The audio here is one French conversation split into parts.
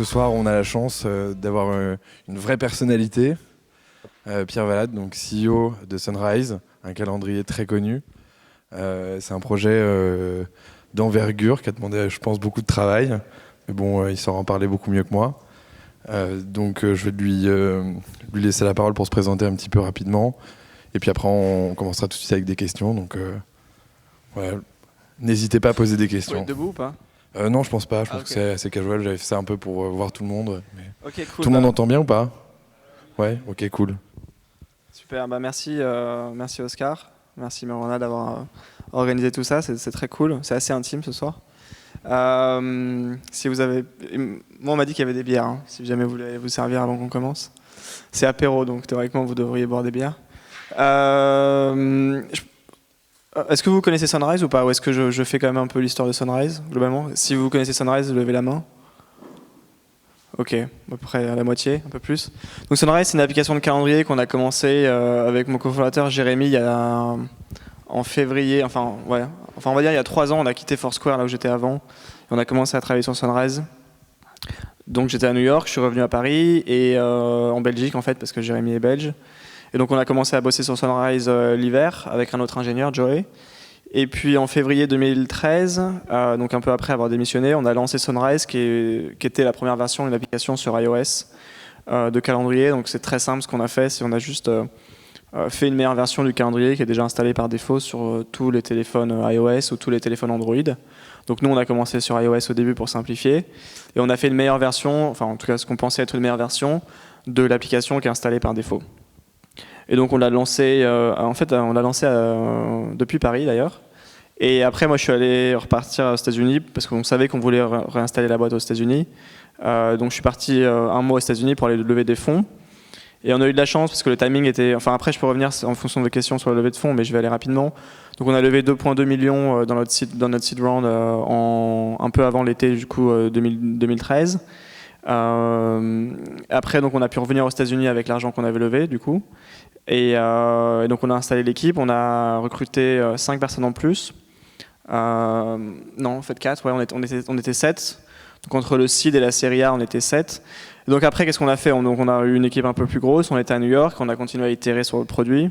ce soir, on a la chance d'avoir une vraie personnalité. Pierre Valade, donc CEO de Sunrise, un calendrier très connu. C'est un projet d'envergure qui a demandé, je pense, beaucoup de travail. Mais bon, il saura en parler beaucoup mieux que moi. Donc je vais lui laisser la parole pour se présenter un petit peu rapidement. Et puis après, on commencera tout de suite avec des questions. Donc voilà. N'hésitez pas à poser des questions. Vous êtes debout ou pas? Non, je pense pas. Je pense ok. que c'est assez casual. J'avais fait ça un peu pour voir tout le monde. Mais... Ok, cool. Tout le monde entend bien ou pas? Ouais, ok, cool. Super, merci Oscar. Merci Marwana d'avoir organisé tout ça. C'est très cool. C'est assez intime ce soir. Si vous avez... Moi, on m'a dit qu'il y avait des bières. Hein, si jamais vous voulez vous servir avant qu'on commence. C'est apéro, donc théoriquement, vous devriez boire des bières. Est-ce que vous connaissez Sunrise ou pas? Ou est-ce que je fais quand même un peu l'histoire de Sunrise, globalement? Si vous connaissez Sunrise, levez la main. Ok, à peu près à la moitié, un peu plus. Donc Sunrise, c'est une application de calendrier qu'on a commencé avec mon cofondateur Jérémy en février, enfin on va dire il y a 3 ans, on a quitté Foursquare, là où j'étais avant, et on a commencé à travailler sur Sunrise. Donc j'étais à New York, je suis revenu à Paris, et en Belgique en fait, parce que Jérémy est belge. Et donc on a commencé à bosser sur Sunrise l'hiver avec un autre ingénieur, Joey. Et puis en février 2013, donc un peu après avoir démissionné, on a lancé Sunrise qui était la première version d'une application sur iOS de calendrier. Donc c'est très simple ce qu'on a fait, c'est on a juste fait une meilleure version du calendrier qui est déjà installée par défaut sur tous les téléphones iOS ou tous les téléphones Android. Donc nous on a commencé sur iOS au début pour simplifier. Et on a fait une meilleure version, enfin en tout cas ce qu'on pensait être une meilleure version de l'application qui est installée par défaut. Et donc on l'a lancé, depuis Paris d'ailleurs. Et après moi je suis allé repartir aux États-Unis parce qu'on savait qu'on voulait réinstaller la boîte aux États-Unis. Donc je suis parti un mois aux États-Unis pour aller lever des fonds. Et on a eu de la chance parce que le timing était... Enfin après je peux revenir en fonction de vos questions sur la levée de fonds, mais je vais aller rapidement. Donc on a levé 2,2 millions dans notre seed round un peu avant l'été du coup 2013. Après donc on a pu revenir aux États-Unis avec l'argent qu'on avait levé du coup. Et donc on a installé l'équipe, on a recruté 5 personnes en plus. Non, en fait 4, ouais, on était 7. Donc entre le seed et la série A, on était 7. Et donc après, qu'est-ce qu'on a fait? On a eu une équipe un peu plus grosse, on était à New York, on a continué à itérer sur le produit.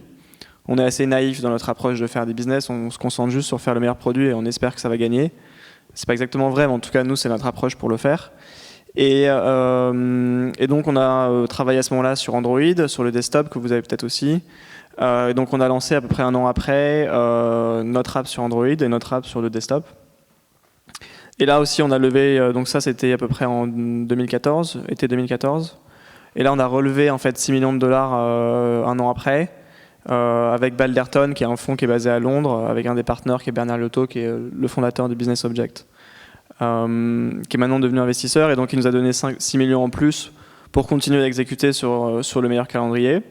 On est assez naïf dans notre approche de faire des business, on se concentre juste sur faire le meilleur produit et on espère que ça va gagner. C'est pas exactement vrai, mais en tout cas, nous, c'est notre approche pour le faire. Et donc on a travaillé à ce moment-là sur Android, sur le desktop que vous avez peut-être aussi. Donc on a lancé à peu près 1 an après notre app sur Android et notre app sur le desktop. Et là aussi on a levé, donc ça c'était à peu près en 2014, été 2014. Et là on a relevé en fait 6 millions de dollars 1 an après avec Balderton qui est un fonds qui est basé à Londres avec un des partenaires qui est Bernard Liotto qui est le fondateur de Business Object. Qui est maintenant devenu investisseur et donc il nous a donné 6 millions en plus pour continuer à exécuter sur le meilleur calendrier,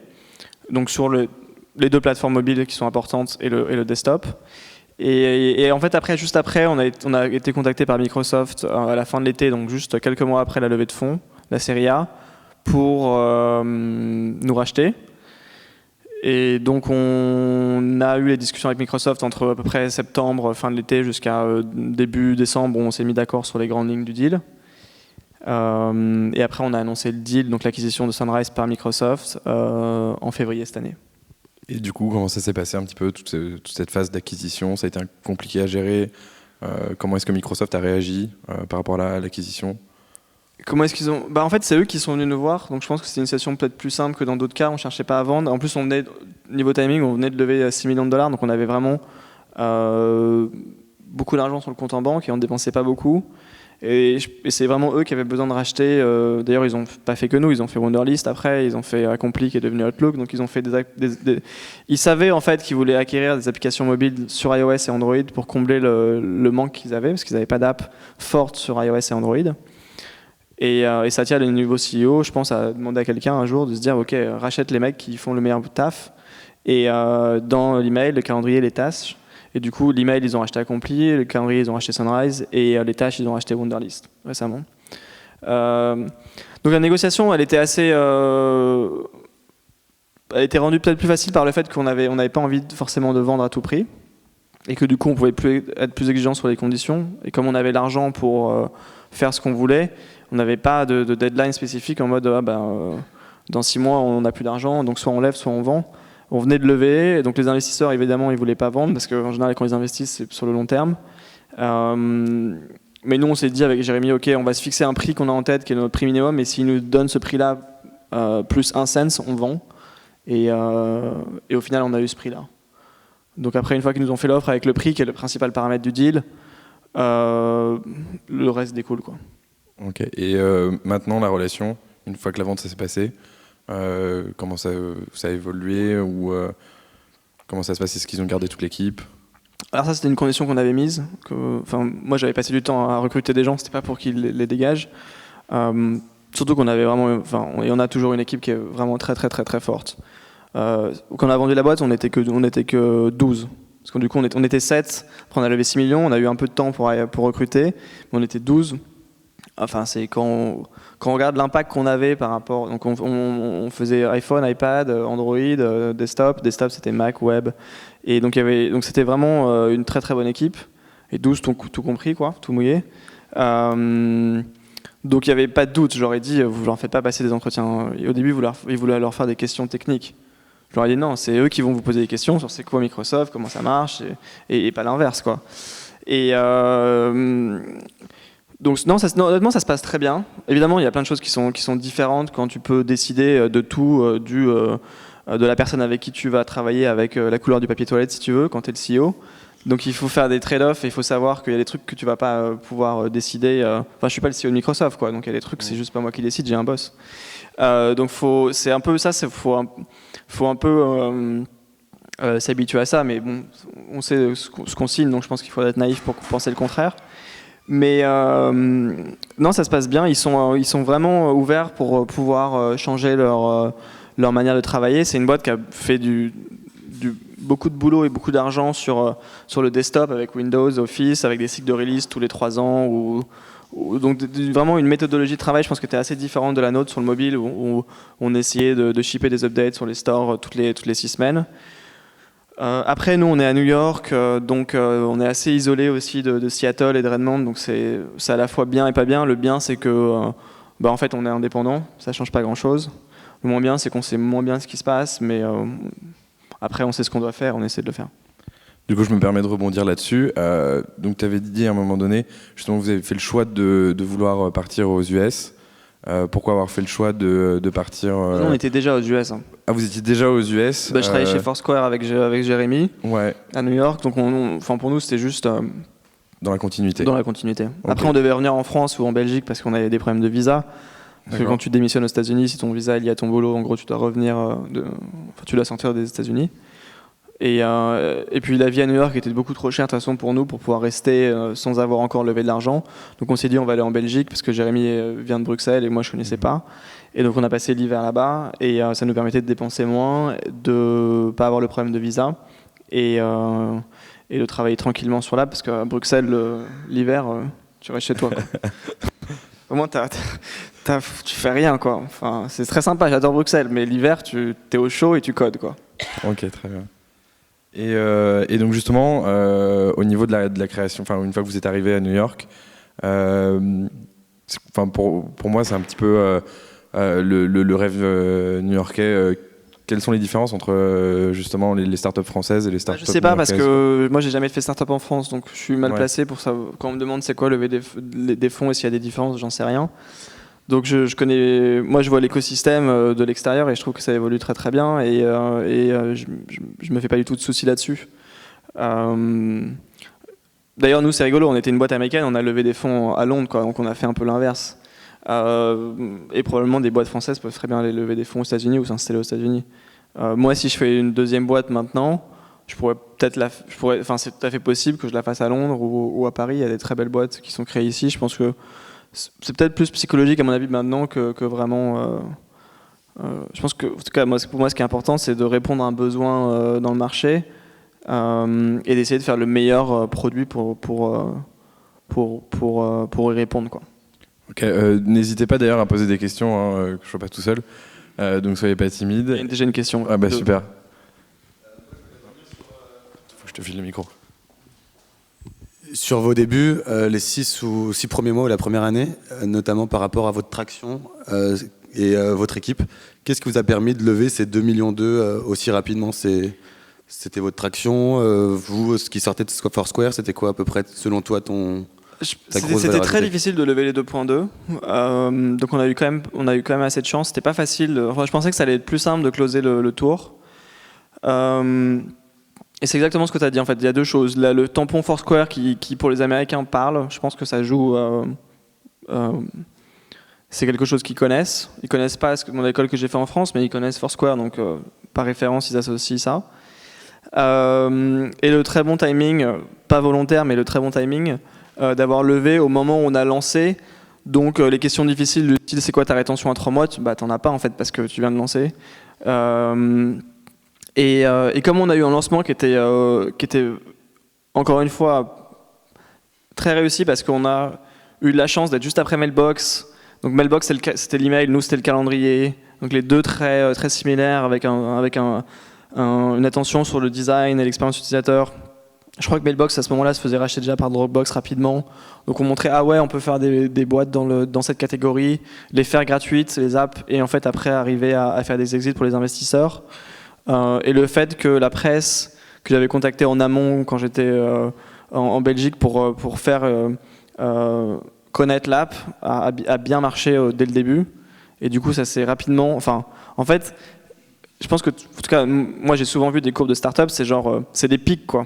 donc sur les 2 plateformes mobiles qui sont importantes et le desktop. Et en fait juste après on a été contacté par Microsoft à la fin de l'été, donc juste quelques mois après la levée de fonds, la série A, pour nous racheter. Et donc on a eu les discussions avec Microsoft entre à peu près septembre, fin de l'été, jusqu'à début décembre, où on s'est mis d'accord sur les grandes lignes du deal. Et après on a annoncé le deal, donc l'acquisition de Sunrise par Microsoft en février cette année. Et du coup, comment ça s'est passé un petit peu, toute cette phase d'acquisition? Ça a été compliqué à gérer? Comment est-ce que Microsoft a réagi par rapport à l'acquisition? Comment est-ce qu'ils ont... en fait, c'est eux qui sont venus nous voir, donc je pense que c'est une situation peut-être plus simple que dans d'autres cas, on ne cherchait pas à vendre. En plus, niveau timing, on venait de lever 6 millions de dollars, donc on avait vraiment beaucoup d'argent sur le compte en banque et on ne dépensait pas beaucoup. Et c'est vraiment eux qui avaient besoin de racheter. D'ailleurs, ils n'ont pas fait que nous, ils ont fait Wunderlist après, ils ont fait Accompli qui est devenu Outlook, donc ils ont fait Ils savaient en fait qu'ils voulaient acquérir des applications mobiles sur iOS et Android pour combler le manque qu'ils avaient, parce qu'ils n'avaient pas d'app forte sur iOS et Android. Et Satya, le nouveau CEO, je pense, a demandé à quelqu'un un jour de se dire ok, rachète les mecs qui font le meilleur taf. Et dans l'email, le calendrier, les tâches. Et du coup, l'email, ils ont racheté Accompli, le calendrier, ils ont racheté Sunrise, et les tâches, ils ont racheté Wunderlist récemment. Donc la négociation, elle était assez... elle était rendue peut-être plus facile par le fait qu'on n'avait pas envie forcément de vendre à tout prix. Et que du coup, on pouvait être plus exigeant sur les conditions. Et comme on avait l'argent pour faire ce qu'on voulait, On n'avait pas de deadline spécifique en mode dans 6 mois on n'a plus d'argent, donc soit on lève, soit on vend. On venait de lever, et donc les investisseurs évidemment ils voulaient pas vendre parce qu'en général quand ils investissent c'est sur le long terme. Mais nous on s'est dit avec Jérémy, ok, on va se fixer un prix qu'on a en tête qui est notre prix minimum, et s'ils nous donnent ce prix-là plus 1 cent, on vend. Et au final on a eu ce prix-là. Donc après, une fois qu'ils nous ont fait l'offre avec le prix qui est le principal paramètre du deal, le reste découle, quoi. Ok. Et maintenant, la relation, une fois que la vente ça s'est passée, comment ça a évolué, ou comment ça se passe? Est-ce qu'ils ont gardé toute l'équipe? Alors ça, c'était une condition qu'on avait mise. Moi, j'avais passé du temps à recruter des gens, c'était pas pour qu'ils les dégagent. Surtout qu'on avait vraiment, et on a toujours une équipe qui est vraiment très très très très forte. Quand on a vendu la boîte, on n'était que 12. Parce que du coup, on était 7. Après, on a levé 6 millions. On a eu un peu de temps pour recruter. Mais on était 12. Enfin, c'est quand on regarde l'impact qu'on avait par rapport. Donc, on faisait iPhone, iPad, Android, desktop. Desktop, c'était Mac, web. Et donc, c'était vraiment une très très bonne équipe. Et 12, tout compris, quoi, tout mouillé. Donc, il n'y avait pas de doute. Je leur ai dit, vous ne leur faites pas passer des entretiens. Et au début, ils voulaient leur faire des questions techniques. Je leur ai dit non, c'est eux qui vont vous poser des questions sur c'est quoi Microsoft, comment ça marche, et pas l'inverse, quoi. Et donc non, honnêtement, ça se passe très bien. Évidemment, il y a plein de choses qui sont différentes quand tu peux décider de tout, de la personne avec qui tu vas travailler, avec la couleur du papier toilette, si tu veux, quand tu es le CEO. Donc il faut faire des trade-offs, et il faut savoir qu'il y a des trucs que tu vas pas pouvoir décider. Enfin, je suis pas le CEO de Microsoft, quoi. Donc il y a des trucs, c'est juste pas moi qui décide, j'ai un boss. Donc c'est un peu ça, faut un peu s'habituer à ça, mais bon, on sait ce qu'on signe, donc je pense qu'il faut être naïf pour penser le contraire. Mais non, ça se passe bien. Ils sont vraiment ouverts pour pouvoir changer leur manière de travailler. C'est une boîte qui a fait beaucoup de boulot et beaucoup d'argent sur le desktop avec Windows, Office, avec des cycles de release tous les 3 ans. Donc vraiment une méthodologie de travail, je pense que c'était assez différente de la nôtre sur le mobile, où on essayait de shipper des updates sur les stores toutes les 6 semaines. Après, nous, on est à New York, donc on est assez isolé aussi de Seattle et de Redmond, donc c'est à la fois bien et pas bien. Le bien, c'est que en fait, on est indépendant, ça change pas grand-chose. Le moins bien, c'est qu'on sait moins bien ce qui se passe, mais après, on sait ce qu'on doit faire, on essaie de le faire. Du coup, je me permets de rebondir là-dessus. Donc, tu avais dit à un moment donné, justement, vous avez fait le choix de vouloir partir aux US. Pourquoi avoir fait le choix de partir Non, on était déjà aux US. Hein. Ah, vous étiez déjà aux US. Je travaillais chez Foursquare avec Jérémy, ouais. À New York. Donc, pour nous, c'était juste... dans la continuité. Dans la continuité. Okay. Après, on devait revenir en France ou en Belgique parce qu'on avait des problèmes de visa. Parce que quand tu démissionnes aux États-Unis, si ton visa est lié à ton boulot, en gros, tu dois revenir... tu dois sortir des États-Unis. Et puis la vie à New York était beaucoup trop chère de toute façon pour nous pour pouvoir rester sans avoir encore levé de l'argent. Donc on s'est dit on va aller en Belgique parce que Jérémy vient de Bruxelles et moi je connaissais pas. Et donc on a passé l'hiver là-bas et ça nous permettait de dépenser moins, de pas avoir le problème de visa et de travailler tranquillement sur là parce qu'à Bruxelles l'hiver tu restes chez toi. Quoi. Au moins tu fais rien quoi. Enfin c'est très sympa, j'adore Bruxelles, mais l'hiver tu es au chaud et tu codes quoi. Ok, très bien. Et donc justement, au niveau de la création, une fois que vous êtes arrivé à New York, pour moi c'est un petit peu le rêve new-yorkais. Quelles sont les différences entre justement les startups françaises et les startups new-yorkaises ? Je sais pas parce que moi j'ai jamais fait startup en France, donc je suis mal placé pour ça. Quand on me demande c'est quoi lever des fonds et s'il y a des différences, j'en sais rien. Donc moi je vois l'écosystème de l'extérieur et je trouve que ça évolue très très bien et je me fais pas du tout de soucis là-dessus. D'ailleurs nous c'est rigolo, on était une boîte américaine, on a levé des fonds à Londres quoi, donc on a fait un peu l'inverse. Et probablement des boîtes françaises peuvent très bien aller lever des fonds aux États-Unis ou s'installer aux États-Unis. Moi si je fais une deuxième boîte maintenant, c'est tout à fait possible que je la fasse à Londres ou à Paris. Il y a des très belles boîtes qui sont créées ici. Je pense que c'est peut-être plus psychologique à mon avis maintenant que vraiment. Je pense que, en tout cas, pour moi, ce qui est important, c'est de répondre à un besoin dans le marché et d'essayer de faire le meilleur produit pour y répondre, quoi. Ok, n'hésitez pas d'ailleurs à poser des questions, que je ne sois pas tout seul. Donc soyez pas timide. Il y a déjà une question. Ah bah super. Faut que je te file le micro. Sur vos débuts, les 6 premiers mois ou la première année, notamment par rapport à votre traction et votre équipe, qu'est-ce qui vous a permis de lever ces 2,2 millions aussi rapidement? C'était votre traction, vous, ce qui sortait de Foursquare, c'était quoi à peu près, selon toi, C'était très difficile de lever les 2.2, donc on a eu quand même assez de chance. C'était pas facile. Enfin, je pensais que ça allait être plus simple de closer le tour. Et c'est exactement ce que tu as dit en fait. Il y a deux choses. Là, le tampon Foursquare qui pour les Américains parle, je pense que ça joue. C'est quelque chose qu'ils connaissent. Ils connaissent pas mon école que j'ai fait en France, mais ils connaissent Foursquare, donc par référence ils associent ça. Et le très bon timing, pas volontaire, mais le très bon timing d'avoir levé au moment où on a lancé. Donc les questions difficiles du style c'est quoi ta rétention à 3 mois, bah t'en as pas en fait parce que tu viens de lancer. Et comme on a eu un lancement qui était encore une fois très réussi parce qu'on a eu de la chance d'être juste après Mailbox. Donc Mailbox c'était l'email, nous c'était le calendrier. Donc les deux très similaires avec une attention sur le design et l'expérience utilisateur. Je crois que Mailbox à ce moment-là se faisait racheter déjà par Dropbox rapidement. Donc on montrait ah ouais on peut faire des boîtes dans cette catégorie, les faire gratuites les apps et en fait après arriver à faire des exits pour les investisseurs. Et le fait que la presse que j'avais contactée en amont quand j'étais en Belgique pour faire connaître l'app a bien marché dès le début. Et du coup ça s'est rapidement. Enfin en fait je pense que en tout cas moi j'ai souvent vu des courbes de start-up, c'est genre c'est des pics quoi.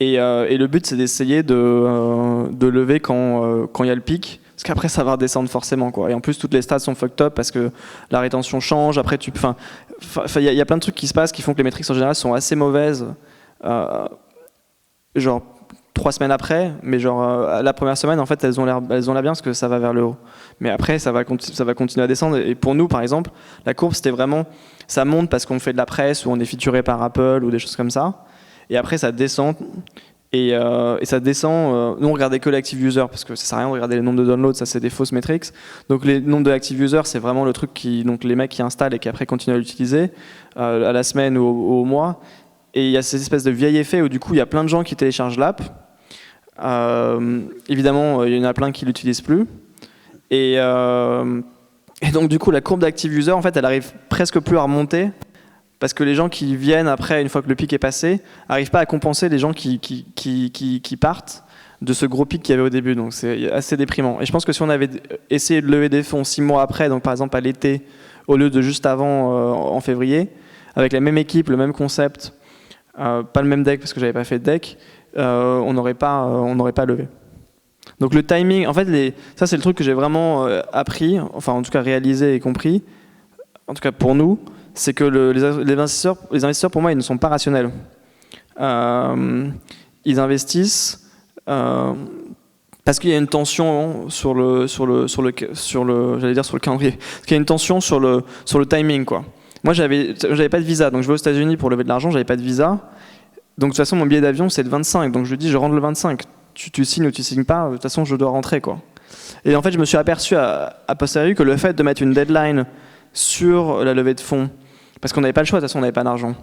Et le but c'est d'essayer de lever quand il y a le pic, parce qu'après ça va redescendre forcément quoi. Et en plus toutes les stats sont fucked up parce que la rétention change. Après il y a plein de trucs qui se passent qui font que les métriques en général sont assez mauvaises. Genre 3 semaines après, mais genre la première semaine en fait elles ont l'air bien parce que ça va vers le haut. Mais après ça va continuer à descendre. Et pour nous par exemple la courbe c'était vraiment ça monte parce qu'on fait de la presse ou on est featuré par Apple ou des choses comme ça. Et après ça descend et ça descend. Nous on regardait que l'active user parce que ça sert à rien de regarder les nombres de downloads, ça c'est des fausses métriques. Donc les nombres de active user c'est vraiment le truc donc les mecs qui installent et qui après continuent à l'utiliser à la semaine ou au mois. Et il y a cette espèce de vieil effet où du coup il y a plein de gens qui téléchargent l'app. Évidemment il y en a plein qui l'utilisent plus. Et donc du coup la courbe d'active user en fait elle arrive presque plus à remonter. Parce que les gens qui viennent après, une fois que le pic est passé, n'arrivent pas à compenser les gens qui partent de ce gros pic qu'il y avait au début. Donc c'est assez déprimant. Et je pense que si on avait essayé de lever des fonds 6 mois après, donc par exemple à l'été, au lieu de juste avant en février, avec la même équipe, le même concept, pas le même deck parce que j'avais pas fait de deck, on n'aurait pas levé. Donc le timing, en fait, ça c'est le truc que j'ai vraiment appris, enfin en tout cas réalisé et compris, en tout cas pour nous, c'est que les investisseurs, pour moi, ils ne sont pas rationnels. Ils investissent parce qu'il y a une tension sur le calendrier. Parce qu'il y a une tension sur le timing, quoi. Moi, j'avais pas de visa, donc je vais aux États-Unis pour lever de l'argent, j'avais pas de visa. Donc de toute façon, mon billet d'avion c'est le 25, donc je lui dis je rentre le 25. Tu signes ou tu signes pas, de toute façon je dois rentrer, quoi. Et en fait, je me suis aperçu à posteriori que le fait de mettre une deadline sur la levée de fonds, parce qu'on n'avait pas le choix, de toute façon on n'avait pas d'argent,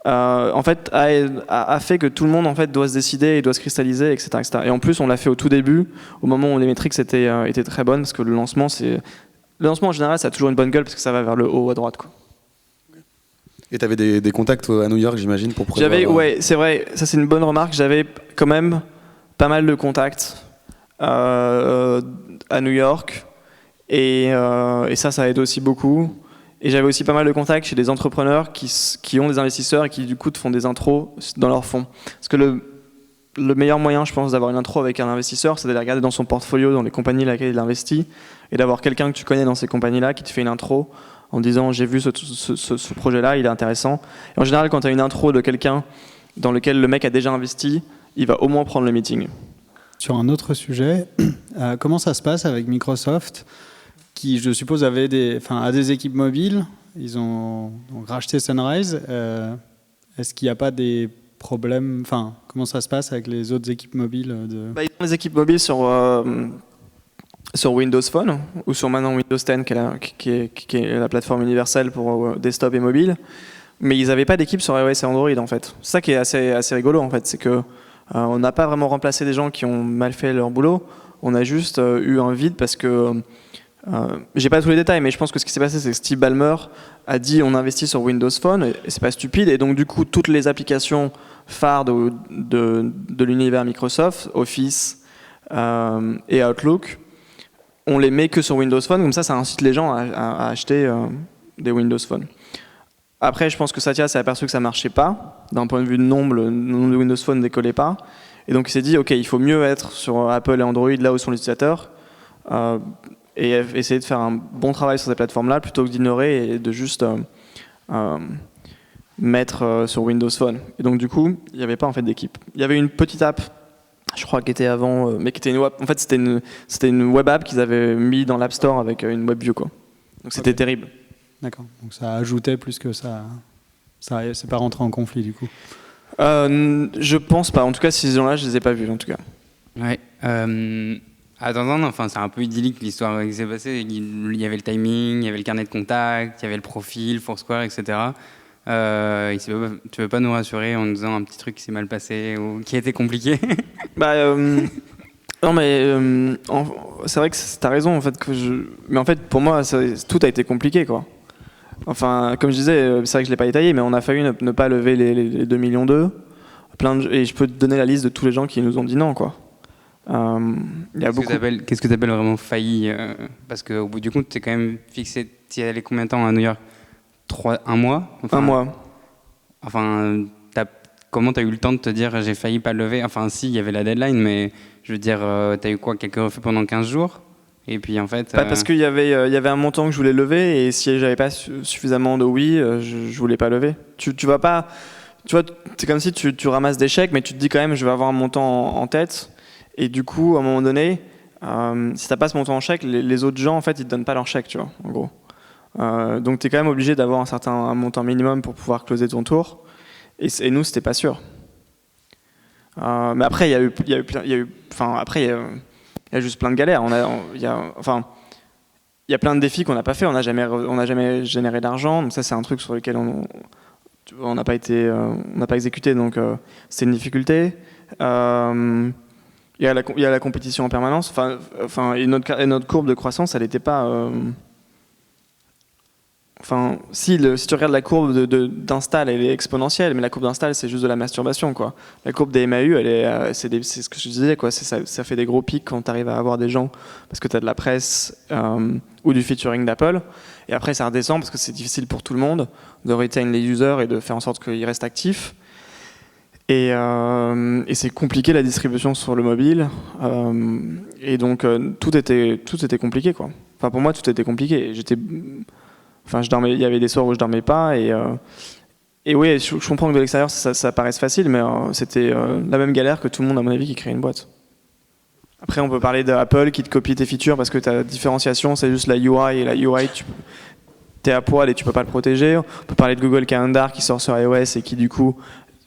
en fait a fait que tout le monde en fait doit se décider et doit se cristalliser, etc., etc. Et en plus on l'a fait au tout début, au moment où les métriques étaient très bonnes, parce que le lancement en général ça a toujours une bonne gueule parce que ça va vers le haut à droite, quoi. Et tu avais des contacts à New York, j'imagine, pour prévoir... Ouais, c'est vrai, ça c'est une bonne remarque, j'avais quand même pas mal de contacts à New York, et ça aide aussi beaucoup. Et j'avais aussi pas mal de contacts chez des entrepreneurs qui ont des investisseurs et qui du coup te font des intros dans leurs fonds. Parce que le meilleur moyen, je pense, d'avoir une intro avec un investisseur, c'est d'aller regarder dans son portfolio, dans les compagnies dans lesquelles il investit, et d'avoir quelqu'un que tu connais dans ces compagnies-là qui te fait une intro en disant j'ai vu ce projet-là, il est intéressant. Et en général, quand tu as une intro de quelqu'un dans lequel le mec a déjà investi, il va au moins prendre le meeting. Sur un autre sujet, comment ça se passe avec Microsoft qui, je suppose, a des équipes mobiles. Ils ont donc racheté Sunrise. Est-ce qu'il n'y a pas des problèmes? Enfin, comment ça se passe avec les autres équipes mobiles Ils ont des équipes mobiles sur Windows Phone ou sur maintenant Windows 10, qui est la plateforme universelle pour desktop et mobile. Mais ils n'avaient pas d'équipe sur iOS et Android, en fait. C'est ça qui est assez rigolo, en fait. C'est que On n'a pas vraiment remplacé des gens qui ont mal fait leur boulot. On a juste eu un vide parce que j'ai pas tous les détails, mais je pense que ce qui s'est passé, c'est que Steve Ballmer a dit on investit sur Windows Phone et c'est pas stupide. Et donc du coup, toutes les applications phares de l'univers Microsoft, Office et Outlook, on les met que sur Windows Phone. Comme ça incite les gens à acheter des Windows Phone. Après, je pense que Satya s'est aperçu que ça marchait pas. D'un point de vue de nombre, le nombre de Windows Phone ne décollait pas. Et donc il s'est dit, ok, il faut mieux être sur Apple et Android, là où sont les utilisateurs, et essayer de faire un bon travail sur ces plateformes-là, plutôt que d'ignorer et de juste mettre sur Windows Phone. Et donc du coup, il n'y avait pas en fait d'équipe. Il y avait une petite app, je crois, qui était avant, mais qui était une web. En fait, c'était une web app qu'ils avaient mis dans l'App Store avec une WebView, quoi. Donc c'était terrible. D'accord. Donc ça ajoutait plus que ça. Ça c'est pas rentré en conflit du coup. Je pense pas. En tout cas, ces gens-là, je les ai pas vus, en tout cas. Ouais. Attends, enfin, c'est un peu idyllique l'histoire qui s'est passée. Il y avait le timing, il y avait le carnet de contact, il y avait le profil, Foursquare, etc. Tu veux pas nous rassurer en nous disant un petit truc qui s'est mal passé ou qui a été compliqué? Non, mais c'est vrai que t'as raison, en fait. Mais en fait, pour moi, tout a été compliqué, quoi. Enfin, comme je disais, c'est vrai que je l'ai pas détaillé, mais on a failli ne pas lever les 2,2 millions. Et je peux te donner la liste de tous les gens qui nous ont dit non, quoi. Qu'est-ce que tu appelles vraiment failli parce qu'au bout du compte, tu es quand même fixé. Tu y allais combien de temps à New York? Un mois? Un mois. Enfin, comment tu as eu le temps de te dire j'ai failli pas le lever? Enfin, si, il y avait la deadline, mais je veux dire, tu as eu quoi? Quelques refus pendant 15 jours? Et puis en fait. Parce qu'il y avait un montant que je voulais lever et si j'avais pas suffisamment de oui, je voulais pas lever. Tu vas pas. Tu vois, c'est comme si tu ramasses des chèques, mais tu te dis quand même je vais avoir un montant en tête. Et du coup, à un moment donné, si t'as pas ce montant en chèque, les autres gens, en fait, ils te donnent pas leur chèque, tu vois, en gros. Donc t'es quand même obligé d'avoir un montant minimum pour pouvoir closer ton tour. Et nous, c'était pas sûr. Mais après, il y a juste plein de galères. Il y a plein de défis qu'on n'a pas fait. On n'a jamais généré d'argent. Donc ça, c'est un truc sur lequel on n'a pas exécuté. Donc c'est une difficulté. Il y a la compétition en permanence. Et notre courbe de croissance, elle n'était pas. Si tu regardes la courbe d'install, elle est exponentielle, mais la courbe d'install, c'est juste de la masturbation, quoi. La courbe des MAU, c'est ce que je disais, quoi. Ça fait des gros pics quand tu arrives à avoir des gens parce que tu as de la presse ou du featuring d'Apple. Et après, ça redescend parce que c'est difficile pour tout le monde de retain les users et de faire en sorte qu'ils restent actifs. Et c'est compliqué la distribution sur le mobile. Et donc, tout était compliqué, quoi. Enfin, pour moi, tout était compliqué. Il y avait des soirs où je dormais pas et oui, je comprends que de l'extérieur ça paraisse facile, mais c'était la même galère que tout le monde à mon avis qui crée une boîte. Après, on peut parler d'Apple qui te copie tes features parce que ta différenciation c'est juste la UI et la UI t'es à poil et tu peux pas le protéger. On peut parler de Google Calendar qui sort sur iOS et qui du coup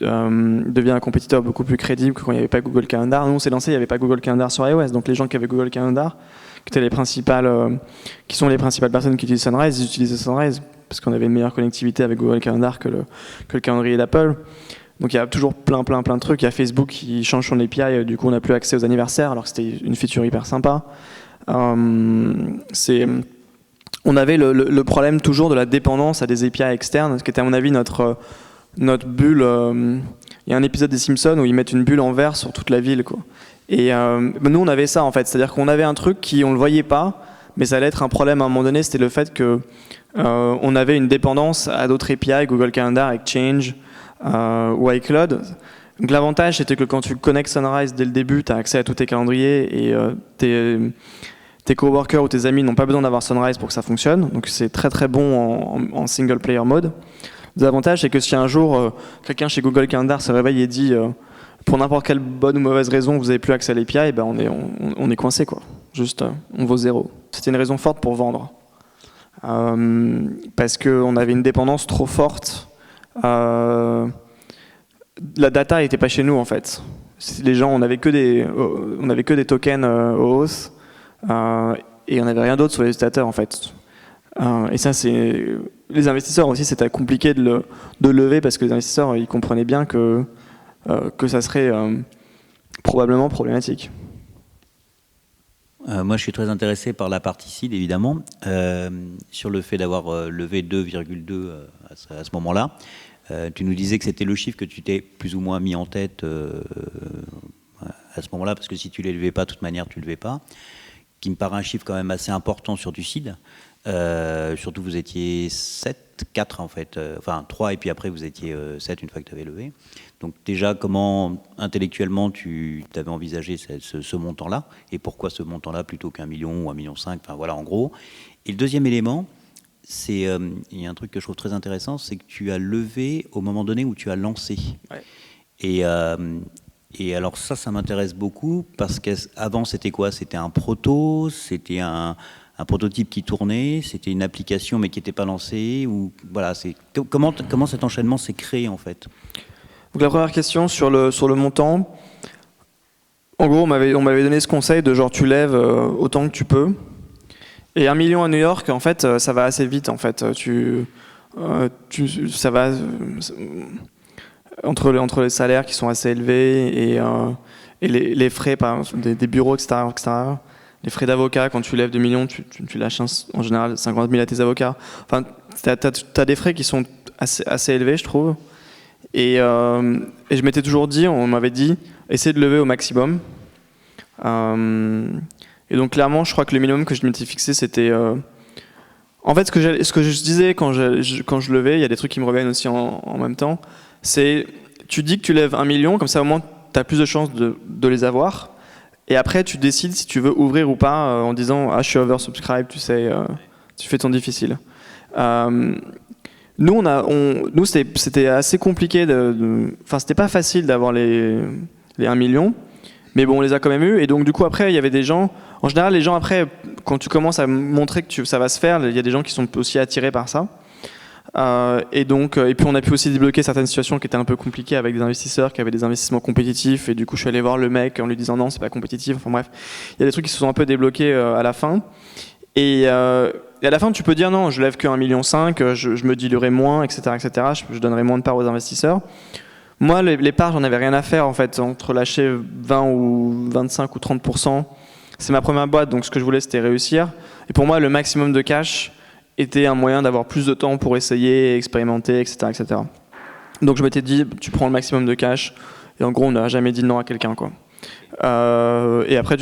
devient un compétiteur beaucoup plus crédible que quand il n'y avait pas Google Calendar. Nous on s'est lancé, il n'y avait pas Google Calendar sur iOS, donc les gens qui avaient Google Calendar qui sont les principales personnes qui utilisent Sunrise, ils utilisaient Sunrise parce qu'on avait une meilleure connectivité avec Google Calendar que le calendrier d'Apple. Donc il y a toujours plein de trucs. Il y a Facebook qui change son API, du coup on n'a plus accès aux anniversaires alors que c'était une feature hyper sympa. On avait le problème toujours de la dépendance à des API externes, ce qui était à mon avis notre bulle. Il y a un épisode des Simpsons où ils mettent une bulle en verre sur toute la ville, quoi. Et nous on avait ça en fait, c'est-à-dire qu'on avait un truc qui on le voyait pas, mais ça allait être un problème à un moment donné, c'était le fait que on avait une dépendance à d'autres API, Google Calendar, Exchange ou iCloud. Donc l'avantage c'était que quand tu connectes Sunrise dès le début, tu as accès à tous tes calendriers et tes coworkers ou tes amis n'ont pas besoin d'avoir Sunrise pour que ça fonctionne. Donc c'est très bon en single player mode. L'avantage c'est que si un jour quelqu'un chez Google Calendar se réveille et dit pour n'importe quelle bonne ou mauvaise raison, vous n'avez plus accès à l'API, ben on est coincé, quoi. Juste, on vaut zéro. C'était une raison forte pour vendre. Parce qu'on avait une dépendance trop forte. La data n'était pas chez nous, en fait. Les gens, on avait que des tokens OAuth et on n'avait rien d'autre sur les utilisateurs, en fait. Et ça, les investisseurs aussi, c'était compliqué de lever parce que les investisseurs, ils comprenaient bien que ça serait probablement problématique. Moi, je suis très intéressé par la partie seed, évidemment, sur le fait d'avoir levé 2,2 à ce moment-là. Tu nous disais que c'était le chiffre que tu t'es plus ou moins mis en tête à ce moment-là, parce que si tu ne l'élevais pas, de toute manière, tu ne le levais pas, qui me paraît un chiffre quand même assez important sur du seed. Surtout, vous étiez 4 en fait, enfin 3, et puis après, vous étiez 7 une fois que tu avais levé. Donc déjà, comment intellectuellement tu avais envisagé ce montant-là, et pourquoi ce montant-là plutôt qu'un million ou 1,5 million, enfin voilà, en gros. Et le deuxième élément, c'est, il y a un truc que je trouve très intéressant, c'est que tu as levé au moment donné où tu as lancé. Ouais. Et alors ça m'intéresse beaucoup, parce qu'avant c'était quoi? C'était un proto, c'était un prototype qui tournait, c'était une application mais qui n'était pas lancée, ou voilà, comment cet enchaînement s'est créé en fait? Donc la première question sur le montant, en gros on m'avait donné ce conseil de genre tu lèves autant que tu peux, et 1 million à New York en fait ça va assez vite en fait, ça va entre les salaires qui sont assez élevés et les frais par exemple, des bureaux etc., les frais d'avocat quand tu lèves 2 millions tu lâches en général 50 000 à tes avocats, enfin t'as des frais qui sont assez élevés je trouve. Et je m'étais toujours dit, on m'avait dit, essaie de lever au maximum. Et donc clairement, je crois que le minimum que je m'étais fixé, c'était... En fait, ce que je disais quand je levais, il y a des trucs qui me reviennent aussi en même temps, c'est, tu dis que tu lèves 1 million, comme ça au moins, tu as plus de chances de les avoir. Et après, tu décides si tu veux ouvrir ou pas en disant, je suis oversubscribe, tu sais, tu fais ton difficile. Nous, c'était assez compliqué. Enfin, c'était pas facile d'avoir les 1 million, mais bon, on les a quand même eu. Et donc, du coup, après, il y avait des gens. En général, les gens après, quand tu commences à montrer que ça va se faire, il y a des gens qui sont aussi attirés par ça. Et puis, on a pu aussi débloquer certaines situations qui étaient un peu compliquées avec des investisseurs qui avaient des investissements compétitifs. Et du coup, je suis allé voir le mec en lui disant non, c'est pas compétitif. Enfin bref, il y a des trucs qui se sont un peu débloqués à la fin. Et à la fin, tu peux dire non, je lève que 1,5 million, je me diluerai moins, etc., etc. Je donnerai moins de parts aux investisseurs. Moi, les parts, j'en avais rien à faire en fait. Entre lâcher 20 ou 25 ou 30%, c'est ma première boîte, donc ce que je voulais, c'était réussir. Et pour moi, le maximum de cash était un moyen d'avoir plus de temps pour essayer, expérimenter, etc., etc. Donc je m'étais dit, tu prends le maximum de cash. Et en gros, on n'a jamais dit non à quelqu'un, quoi. Et après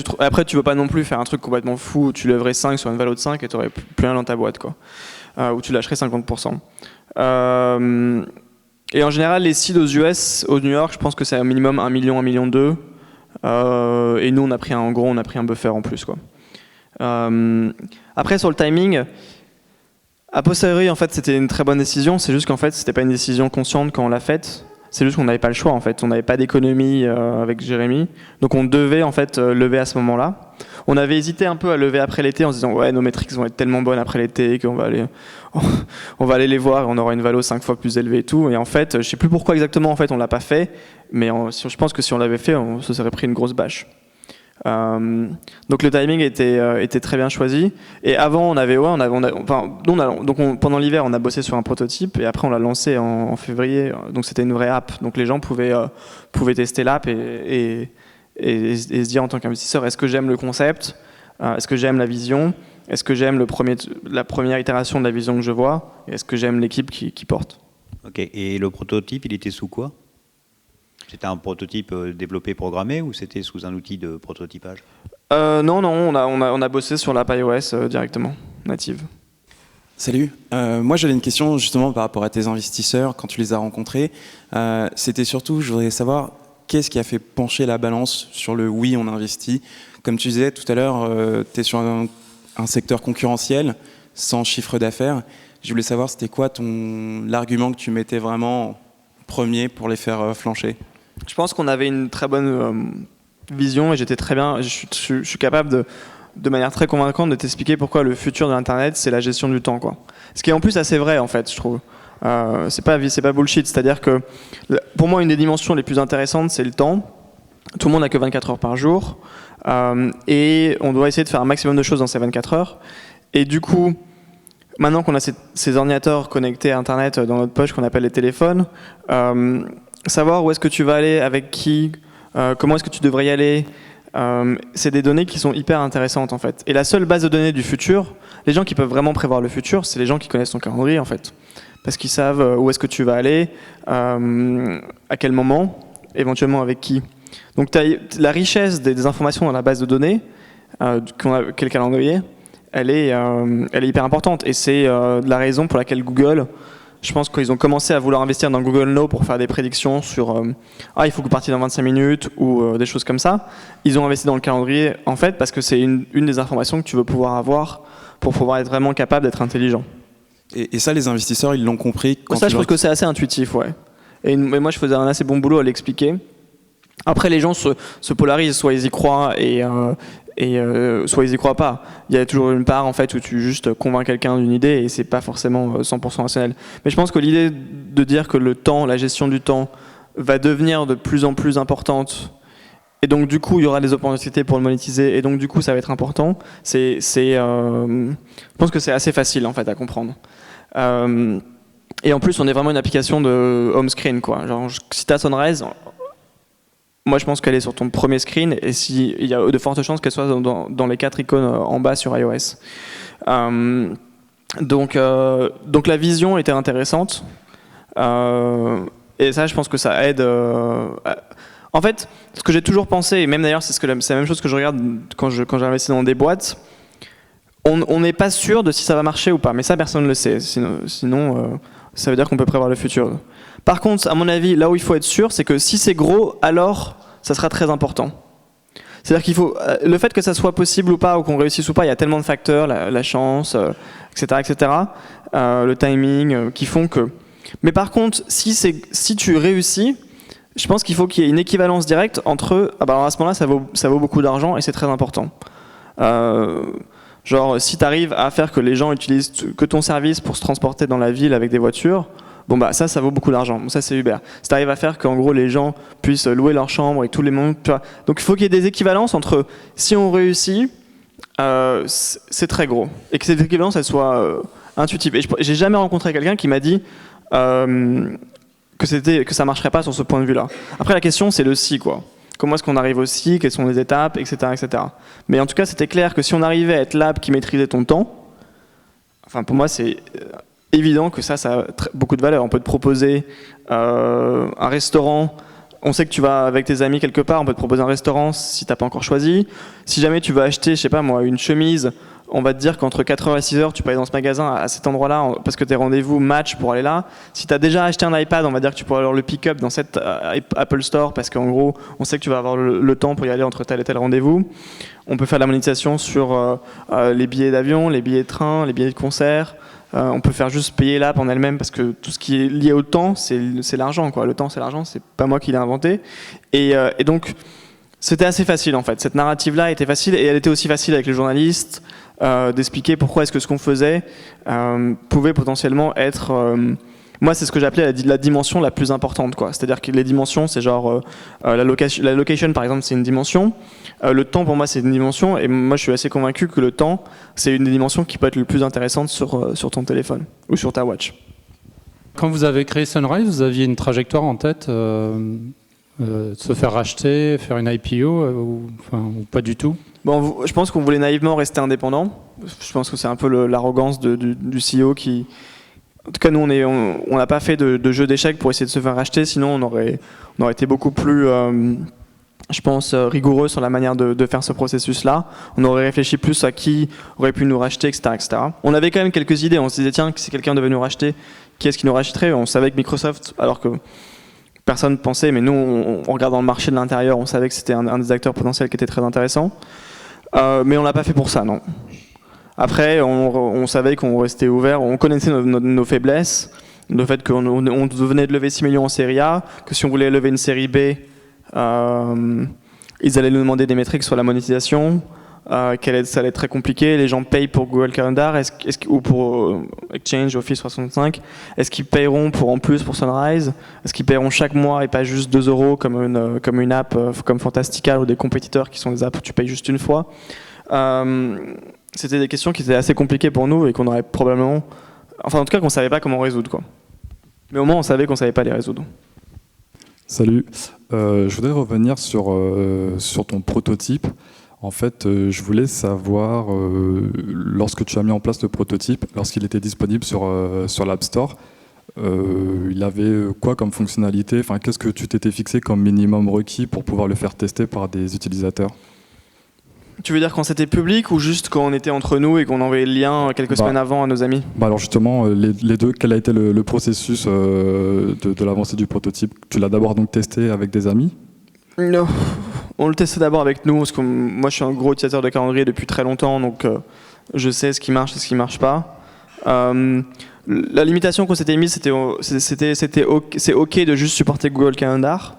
tu veux pas non plus faire un truc complètement fou où tu lèverais 5 sur une valeur de 5 et tu n'aurais plus rien dans ta boîte, quoi. Où tu lâcherais 50%. Et en général, les seeds aux US, au New York, je pense que c'est un minimum 1 million, 1,2 million. Et nous, on a pris un buffer en plus, quoi. Après, sur le timing, a posteriori, en fait, c'était une très bonne décision. C'est juste qu'en fait, c'était pas une décision consciente quand on l'a faite. C'est juste qu'on n'avait pas le choix en fait, on n'avait pas d'économie avec Jérémy, donc on devait en fait lever à ce moment-là. On avait hésité un peu à lever après l'été en se disant ouais nos métriques vont être tellement bonnes après l'été qu'on va aller les voir et on aura une valo 5 fois plus élevée et tout. Et en fait, je sais plus pourquoi exactement en fait on l'a pas fait, mais je pense que si on l'avait fait, on se serait pris une grosse bâche. Donc le timing était très bien choisi. Et avant, pendant l'hiver, on a bossé sur un prototype et après on l'a lancé en février. Donc c'était une vraie app. Donc les gens pouvaient tester l'app et se dire en tant qu'investisseur, est-ce que j'aime le concept, est-ce que j'aime la vision, est-ce que j'aime la première itération de la vision que je vois, et est-ce que j'aime l'équipe qui porte. Ok. Et le prototype, il était sous quoi ? C'était un prototype développé, programmé, ou c'était sous un outil de prototypage ? Non, on a bossé sur l'app iOS directement, native. Salut, moi j'avais une question justement par rapport à tes investisseurs, quand tu les as rencontrés. C'était surtout, je voudrais savoir, qu'est-ce qui a fait pencher la balance sur le oui, on investit ? Comme tu disais tout à l'heure, tu es sur un secteur concurrentiel, sans chiffre d'affaires. Je voulais savoir, c'était quoi l'argument que tu mettais vraiment premier pour les faire flancher ? Je pense qu'on avait une très bonne vision et j'étais très bien. Je suis capable de manière très convaincante de t'expliquer pourquoi le futur de l'internet c'est la gestion du temps, quoi. Ce qui est en plus assez vrai en fait, je trouve. C'est pas bullshit. C'est-à-dire que pour moi une des dimensions les plus intéressantes c'est le temps. Tout le monde n'a que 24 heures par jour et on doit essayer de faire un maximum de choses dans ces 24 heures. Et du coup, maintenant qu'on a ces ordinateurs connectés à Internet dans notre poche qu'on appelle les téléphones, savoir où est-ce que tu vas aller, avec qui, comment est-ce que tu devrais y aller. C'est des données qui sont hyper intéressantes en fait. Et la seule base de données du futur, les gens qui peuvent vraiment prévoir le futur, c'est les gens qui connaissent ton calendrier en fait. Parce qu'ils savent où est-ce que tu vas aller, à quel moment, éventuellement avec qui. Donc la richesse des informations dans la base de données, qu'est le calendrier, elle est hyper importante. Et c'est la raison pour laquelle Google, je pense qu'ils ont commencé à vouloir investir dans Google Now pour faire des prédictions sur il faut que vous partiez dans 25 minutes ou des choses comme ça. Ils ont investi dans le calendrier en fait parce que c'est une des informations que tu veux pouvoir avoir pour pouvoir être vraiment capable d'être intelligent. Et ça, les investisseurs, ils l'ont compris quand ça, je pense que c'est assez intuitif, ouais. Et moi, je faisais un assez bon boulot à l'expliquer. Après, les gens se polarisent, soit ils y croient soit ils y croient pas. Il y a toujours une part en fait où tu juste convaincs quelqu'un d'une idée et c'est pas forcément 100% rationnel. Mais je pense que l'idée de dire que le temps, la gestion du temps, va devenir de plus en plus importante et donc du coup il y aura des opportunités pour le monétiser et donc du coup ça va être important. Je pense que c'est assez facile en fait à comprendre. Et en plus on est vraiment une application de home screen quoi. Genre si t'as Sunrise, moi je pense qu'elle est sur ton premier screen et il y a de fortes chances qu'elle soit dans les 4 icônes en bas sur iOS. Donc la vision était intéressante et ça je pense que ça aide. En fait, ce que j'ai toujours pensé, et même d'ailleurs c'est la même chose que je regarde quand j'investis dans des boîtes, on n'est pas sûr de si ça va marcher ou pas, mais ça personne ne le sait, sinon ça veut dire qu'on peut prévoir le futur. Par contre, à mon avis, là où il faut être sûr, c'est que si c'est gros, alors ça sera très important. C'est-à-dire qu'il faut, le fait que ça soit possible ou pas, ou qu'on réussisse ou pas, il y a tellement de facteurs, la chance, etc., le timing, qui font que... Mais par contre, si tu réussis, je pense qu'il faut qu'il y ait une équivalence directe entre... alors à ce moment-là, ça vaut beaucoup d'argent et c'est très important. Genre, si tu arrives à faire que les gens utilisent que ton service pour se transporter dans la ville avec des voitures, bon bah ça vaut beaucoup d'argent. Bon, ça c'est Uber. Si tu arrives à faire qu'en gros les gens puissent louer leur chambre et tous les mondes, tu vois. Donc il faut qu'il y ait des équivalences entre si on réussit, c'est très gros et que cette équivalence elle soit intuitive. Et j'ai jamais rencontré quelqu'un qui m'a dit que ça marcherait pas sur ce point de vue-là. Après la question c'est le si quoi. Comment est-ce qu'on arrive au si, quelles sont les étapes, etc., etc. Mais en tout cas c'était clair que si on arrivait à être l'app qui maîtrisait ton temps, enfin pour moi c'est évident que ça a beaucoup de valeur. On peut te proposer un restaurant. On sait que tu vas avec tes amis quelque part. On peut te proposer un restaurant si t'as pas encore choisi. Si jamais tu veux acheter, je sais pas moi, une chemise, on va te dire qu'entre 4h et 6h, tu peux aller dans ce magasin à cet endroit-là parce que tes rendez-vous match pour aller là. Si tu as déjà acheté un iPad, on va dire que tu pourras avoir le pick-up dans cette Apple Store parce qu'en gros, on sait que tu vas avoir le temps pour y aller entre tel et tel rendez-vous. On peut faire de la monétisation sur les billets d'avion, les billets de train, les billets de concert. On peut faire juste payer l'app en elle-même parce que tout ce qui est lié au temps, c'est l'argent, quoi. Le temps, c'est l'argent, c'est pas moi qui l'ai inventé. Et donc, c'était assez facile en fait. Cette narrative-là était facile et elle était aussi facile avec les journalistes d'expliquer pourquoi est-ce que ce qu'on faisait pouvait potentiellement être... moi, c'est ce que j'appelais la dimension la plus importante, quoi. C'est-à-dire que les dimensions, c'est genre la location, par exemple, c'est une dimension. Le temps, pour moi, c'est une dimension. Et moi, je suis assez convaincu que le temps, c'est une des dimensions qui peut être le plus intéressante sur ton téléphone ou sur ta watch. Quand vous avez créé Sunrise, vous aviez une trajectoire en tête se faire racheter, faire une IPO ou pas du tout? Bon, je pense qu'on voulait naïvement rester indépendant. Je pense que c'est un peu l'arrogance du CEO qui... En tout cas, nous, on n'a pas fait de jeu d'échecs pour essayer de se faire racheter, sinon on aurait été beaucoup plus, je pense, rigoureux sur la manière de faire ce processus-là. On aurait réfléchi plus à qui aurait pu nous racheter, etc., etc. On avait quand même quelques idées. On se disait, tiens, si quelqu'un devait nous racheter, qui est-ce qui nous rachèterait? On savait que Microsoft, alors que personne ne pensait, mais nous, on regarde dans le marché de l'intérieur, on savait que c'était un des acteurs potentiels qui était très intéressant. Mais on l'a pas fait pour ça, non. Après, on savait qu'on restait ouvert, on connaissait nos faiblesses, le fait qu'on venait de lever 6 millions en série A, que si on voulait lever une série B, ils allaient nous demander des métriques sur la monétisation, ça allait être très compliqué, les gens payent pour Google Calendar ou pour Exchange, Office 365, est-ce qu'ils paieront en plus pour Sunrise? Est-ce qu'ils paieront chaque mois et pas juste 2 € comme une app comme Fantastical ou des compétiteurs qui sont des apps où tu payes juste une fois? C'était des questions qui étaient assez compliquées pour nous et qu'on aurait probablement... Enfin, en tout cas, qu'on ne savait pas comment résoudre, quoi. Mais au moins, on savait qu'on ne savait pas les résoudre. Salut. Je voudrais revenir sur ton prototype. En fait, je voulais savoir, lorsque tu as mis en place le prototype, lorsqu'il était disponible sur l'App Store, il avait quoi comme fonctionnalité? Enfin, qu'est-ce que tu t'étais fixé comme minimum requis pour pouvoir le faire tester par des utilisateurs? Tu veux dire quand c'était public ou juste quand on était entre nous et qu'on envoyait le lien quelques semaines avant à nos amis? Alors justement, les deux, quel a été le processus de l'avancée du prototype? Tu l'as d'abord donc testé avec des amis? Non, on le testait d'abord avec nous, parce que moi je suis un gros utilisateur de calendrier depuis très longtemps, donc je sais ce qui marche et ce qui marche pas. La limitation qu'on s'était mise, c'est ok de juste supporter Google Calendar.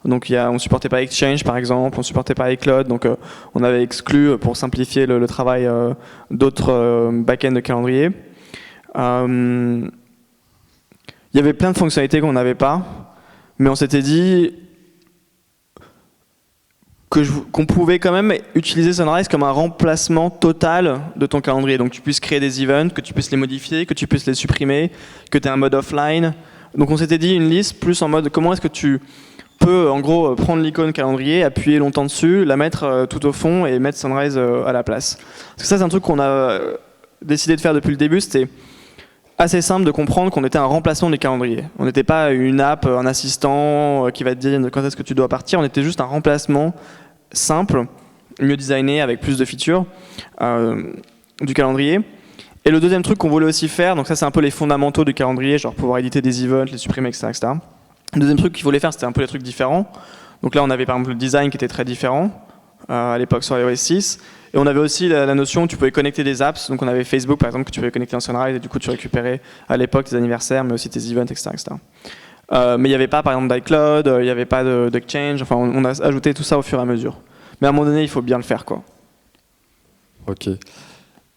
Donc on supportait pas Exchange par exemple, on supportait pas iCloud, donc on avait exclu pour simplifier le travail d'autres back-ends de calendrier. Il y avait plein de fonctionnalités qu'on n'avait pas, mais on s'était dit qu'on pouvait quand même utiliser Sunrise comme un remplacement total de ton calendrier. Donc tu puisses créer des events, que tu puisses les modifier, que tu puisses les supprimer, que tu aies un mode offline. Donc on s'était dit une liste plus en mode comment est-ce que tu peux en gros prendre l'icône calendrier, appuyer longtemps dessus, la mettre tout au fond et mettre Sunrise à la place. Parce que ça c'est un truc qu'on a décidé de faire depuis le début, c'était assez simple de comprendre qu'on était un remplaçant du calendrier. On n'était pas une app, un assistant qui va te dire quand est-ce que tu dois partir, on était juste un remplacement simple, mieux designé avec plus de features du calendrier. Et le deuxième truc qu'on voulait aussi faire, donc ça c'est un peu les fondamentaux du calendrier, genre pouvoir éditer des events, les supprimer, etc. Le deuxième truc qu'il voulait faire, c'était un peu les trucs différents. Donc là, on avait par exemple le design qui était très différent à l'époque sur iOS 6. Et on avait aussi la notion où tu pouvais connecter des apps. Donc on avait Facebook par exemple que tu pouvais connecter en Sunrise et du coup tu récupérais à l'époque tes anniversaires, mais aussi tes events, etc. Mais il n'y avait pas par exemple d'iCloud, il n'y avait pas d'Exchange. Enfin, on a ajouté tout ça au fur et à mesure. Mais à un moment donné, il faut bien le faire, quoi. Ok.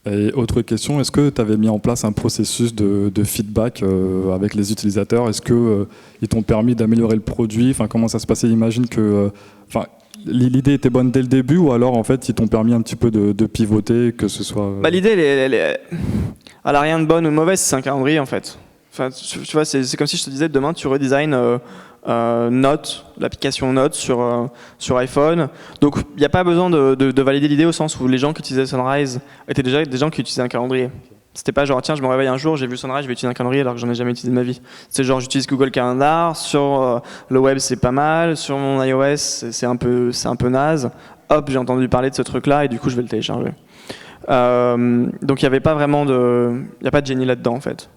Et autre question, est-ce que tu avais mis en place un processus de feedback avec les utilisateurs? Est-ce qu'ils t'ont permis d'améliorer le produit? Enfin, comment ça se passait? Imagine que l'idée était bonne dès le début, ou alors en fait ils t'ont permis un petit peu de pivoter, que ce soit... L'idée, elle a rien de bonne ou de mauvaise, c'est un calendrier en fait. Enfin, tu vois, c'est comme si je te disais demain tu redesign Note, l'application Note sur iPhone. Donc il n'y a pas besoin de valider l'idée au sens où les gens qui utilisaient Sunrise étaient déjà des gens qui utilisaient un calendrier. C'était pas genre tiens je me réveille un jour, j'ai vu Sunrise, je vais utiliser un calendrier alors que j'en ai jamais utilisé de ma vie. C'est genre j'utilise Google Calendar, sur le web c'est pas mal, sur mon iOS c'est un peu naze. Hop, j'ai entendu parler de ce truc là et du coup je vais le télécharger. Donc il n'y avait pas vraiment il n'y a pas de génie là-dedans en fait.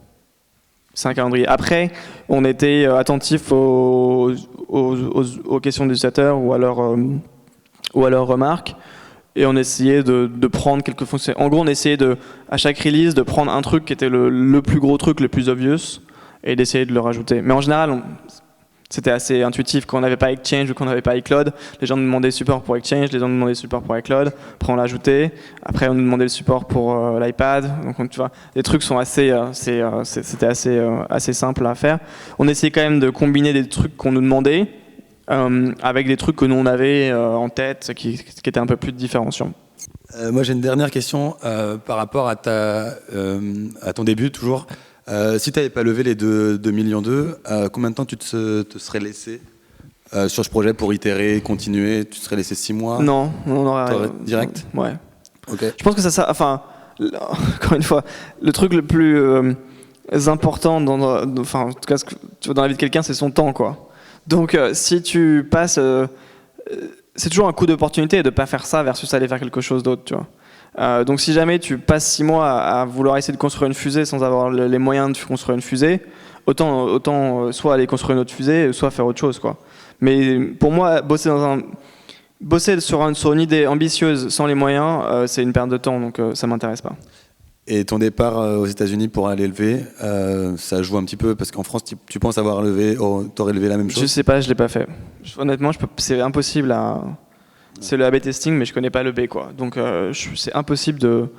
C'est un calendrier. Après, on était attentif aux questions des utilisateurs ou à leurs remarques. Et on essayait de prendre quelques fonctions. En gros, on essayait à chaque release de prendre un truc qui était le plus gros truc, le plus obvious, et d'essayer de le rajouter. Mais en général, c'était assez intuitif. Quand on n'avait pas Exchange ou qu'on n'avait pas iCloud, les gens nous demandaient support pour Exchange, les gens nous demandaient support pour iCloud. Après, on l'ajoutait. Après, on nous demandait le support pour l'iPad. Donc, tu vois, les trucs sont c'était assez simple à faire. On essayait quand même de combiner des trucs qu'on nous demandait avec des trucs que nous on avait en tête qui étaient un peu plus différenciants. Moi j'ai une dernière question par rapport à ton début toujours. Si tu n'avais pas levé les 2,2 millions, combien de temps tu te serais laissé sur ce projet pour itérer, continuer? Tu te serais laissé 6 mois? Non, on aurait direct. Ouais. Okay. Je pense que encore une fois, le truc le plus important en tout cas dans la vie de quelqu'un, c'est son temps, quoi. Donc si tu passes, c'est toujours un coup d'opportunité de ne pas faire ça versus aller faire quelque chose d'autre, tu vois. Donc si jamais tu passes 6 mois à vouloir essayer de construire une fusée sans avoir les moyens de construire une fusée, autant soit aller construire une autre fusée, soit faire autre chose, quoi. Mais pour moi, bosser sur une idée ambitieuse sans les moyens, c'est une perte de temps, donc ça m'intéresse pas. Et ton départ aux États-Unis pour aller lever, ça joue un petit peu parce qu'en France, tu penses avoir levé, t'aurais levé la même chose? Je sais pas, je l'ai pas fait. Honnêtement, c'est impossible c'est le A/B testing, mais je connais pas le B, quoi. Donc c'est impossible de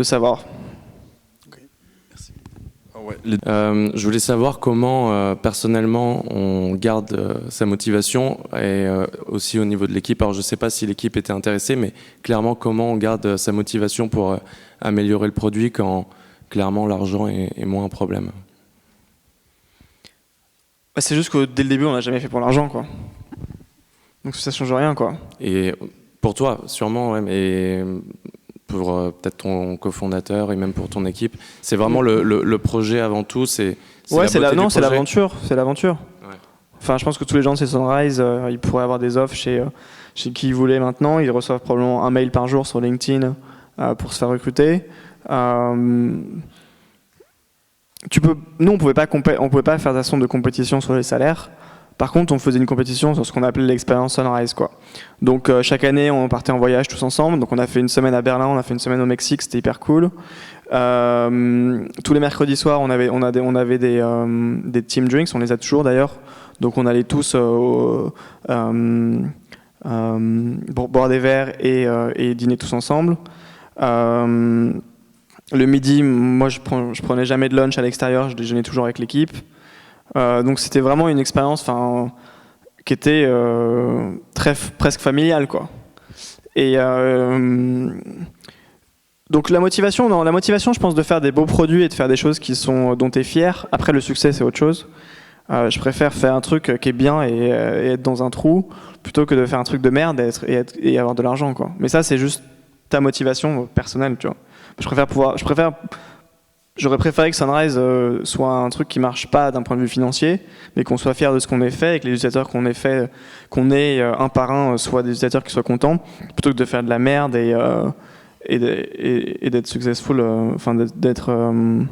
savoir. Okay. Merci. Je voulais savoir comment personnellement on garde sa motivation et aussi au niveau de l'équipe. Alors je sais pas si l'équipe était intéressée, mais clairement comment on garde sa motivation pour améliorer le produit quand clairement l'argent est moins un problème. C'est juste que dès le début, on l'a jamais fait pour l'argent, quoi. Donc ça change rien, quoi. Et pour toi, sûrement, ouais, mais pour peut-être ton cofondateur et même pour ton équipe, c'est vraiment le projet avant tout. C'est l'aventure. C'est l'aventure. Ouais. Enfin, je pense que tous les gens de chez Sunrise, ils pourraient avoir des offres chez qui ils voulaient maintenant. Ils reçoivent probablement un mail par jour sur LinkedIn pour se faire recruter. Nous, on pouvait pas faire façon de compétition sur les salaires. Par contre, on faisait une compétition sur ce qu'on appelait l'expérience Sunrise, quoi. Donc chaque année, on partait en voyage tous ensemble. Donc on a fait une semaine à Berlin, on a fait une semaine au Mexique, c'était hyper cool. Tous les mercredis soirs, on avait des team drinks, on les a toujours d'ailleurs. Donc on allait tous boire des verres et dîner tous ensemble. Le midi, moi je prenais jamais de lunch à l'extérieur, je déjeunais toujours avec l'équipe. Donc c'était vraiment une expérience qui était presque familiale, quoi. Et donc la motivation, je pense, de faire des beaux produits et de faire des choses dont tu es fier. Après, le succès, c'est autre chose. Je préfère faire un truc qui est bien et être dans un trou plutôt que de faire un truc de merde et avoir de l'argent, quoi. Mais ça, c'est juste ta motivation personnelle, tu vois. J'aurais préféré que Sunrise soit un truc qui marche pas d'un point de vue financier, mais qu'on soit fier de ce qu'on ait fait et que les utilisateurs qu'on ait un par un soient des utilisateurs qui soient contents, plutôt que de faire de la merde et d'être successful, de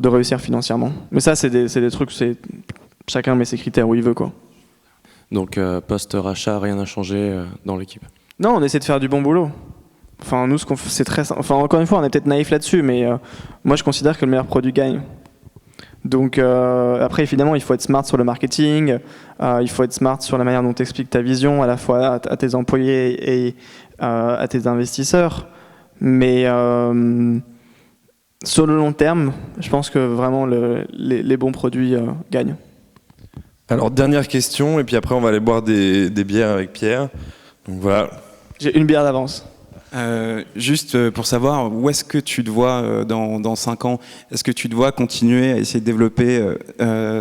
réussir financièrement. Mais ça, c'est des trucs, chacun met ses critères où il veut, quoi. Donc post-rachat, rien n'a changé dans l'équipe? Non, on essaie de faire du bon boulot. Enfin, nous, ce qu'on fait, c'est très simple. Enfin, encore une fois, on est peut-être naïf là-dessus, mais moi, je considère que le meilleur produit gagne. Donc, après, évidemment, il faut être smart sur le marketing, il faut être smart sur la manière dont tu expliques ta vision, à la fois à tes employés et à tes investisseurs. Mais sur le long terme, je pense que vraiment, les bons produits gagnent. Alors, dernière question, et puis après, on va aller boire des bières avec Pierre. Donc, voilà. J'ai une bière d'avance. Juste pour savoir, où est-ce que tu te vois dans 5 ans? Est-ce que tu te vois continuer à essayer de développer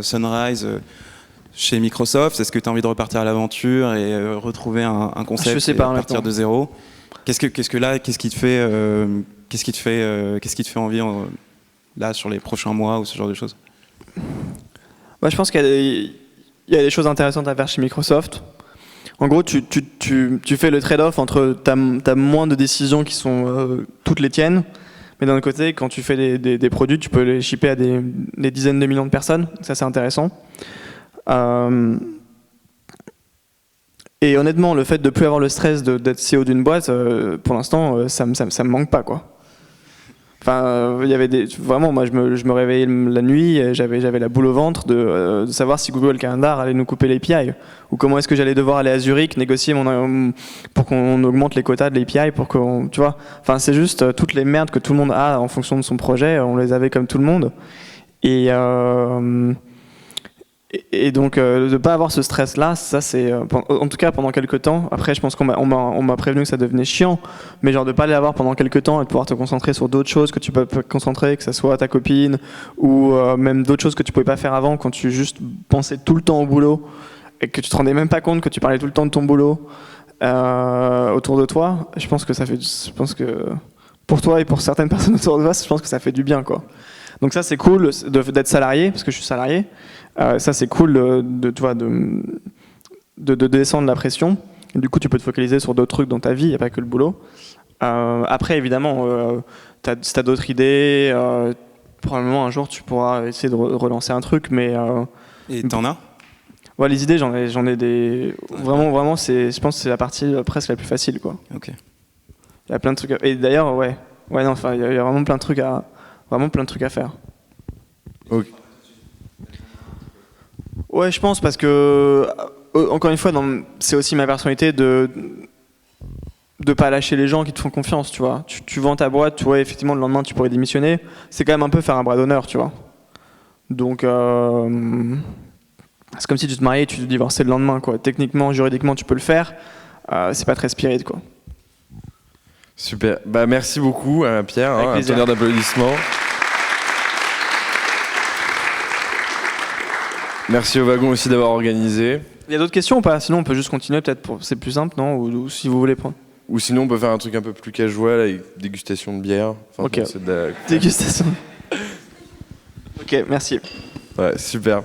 Sunrise chez Microsoft? Est-ce que tu as envie de repartir à l'aventure et retrouver un concept et partir de zéro? Qu'est-ce qui te fait envie là sur les prochains mois ou ce genre de choses? Je pense qu'il y a des choses intéressantes à faire chez Microsoft. En gros, tu fais le trade-off entre t'as moins de décisions qui sont toutes les tiennes, mais d'un autre côté, quand tu fais des produits, tu peux les shipper à des dizaines de millions de personnes. Ça, c'est intéressant. Et honnêtement, le fait de ne plus avoir le stress d'être CEO d'une boîte, pour l'instant, ça me manque pas, quoi. Enfin, il y avait vraiment, moi, je me réveillais la nuit, et j'avais la boule au ventre de savoir si Google Calendar allait nous couper l'API, ou comment est-ce que j'allais devoir aller à Zurich négocier pour qu'on augmente les quotas de l'API, tu vois. Enfin, c'est juste toutes les merdes que tout le monde a en fonction de son projet, on les avait comme tout le monde. Et donc, de ne pas avoir ce stress-là, ça c'est, en tout cas pendant quelques temps. Après, je pense qu'on m'a prévenu que ça devenait chiant, mais genre de ne pas l'avoir pendant quelques temps et de pouvoir te concentrer sur d'autres choses que tu peux te concentrer, que ce soit ta copine ou même d'autres choses que tu ne pouvais pas faire avant quand tu juste pensais tout le temps au boulot et que tu ne te rendais même pas compte que tu parlais tout le temps de ton boulot autour de toi. Je pense que pour toi et pour certaines personnes autour de toi, je pense que ça fait du bien, quoi. Donc ça c'est cool d'être salarié, parce que je suis salarié. Ça c'est cool de descendre la pression. Et du coup tu peux te focaliser sur d'autres trucs dans ta vie, il n'y a pas que le boulot. Après évidemment, si tu as d'autres idées, probablement un jour tu pourras essayer de relancer un truc. Mais, et t'en as? Ouais, les idées j'en ai des... Vraiment je pense que c'est la partie presque la plus facile, quoi. Ok. Il y a plein de trucs et d'ailleurs il y a vraiment plein de trucs à faire. Okay. Ouais, je pense, parce que encore une fois, c'est aussi ma personnalité de pas lâcher les gens qui te font confiance, tu vois. Tu vends ta boîte, tu vois, effectivement le lendemain tu pourrais démissionner. C'est quand même un peu faire un bras d'honneur, tu vois. Donc c'est comme si tu te mariais et tu te divorçais le lendemain, quoi. Techniquement, juridiquement, tu peux le faire. C'est pas très spirit, quoi. Super. Merci beaucoup, Pierre. Un tonnerre d'applaudissements. Merci au wagon aussi d'avoir organisé. Il y a d'autres questions ou pas? Sinon, on peut juste continuer, peut-être, c'est plus simple, non? Ou si vous voulez prendre. Ou sinon, on peut faire un truc un peu plus casual avec dégustation de bière. Enfin, Ok. bon, c'est de la... Dégustation. Ok, merci. Ouais, super.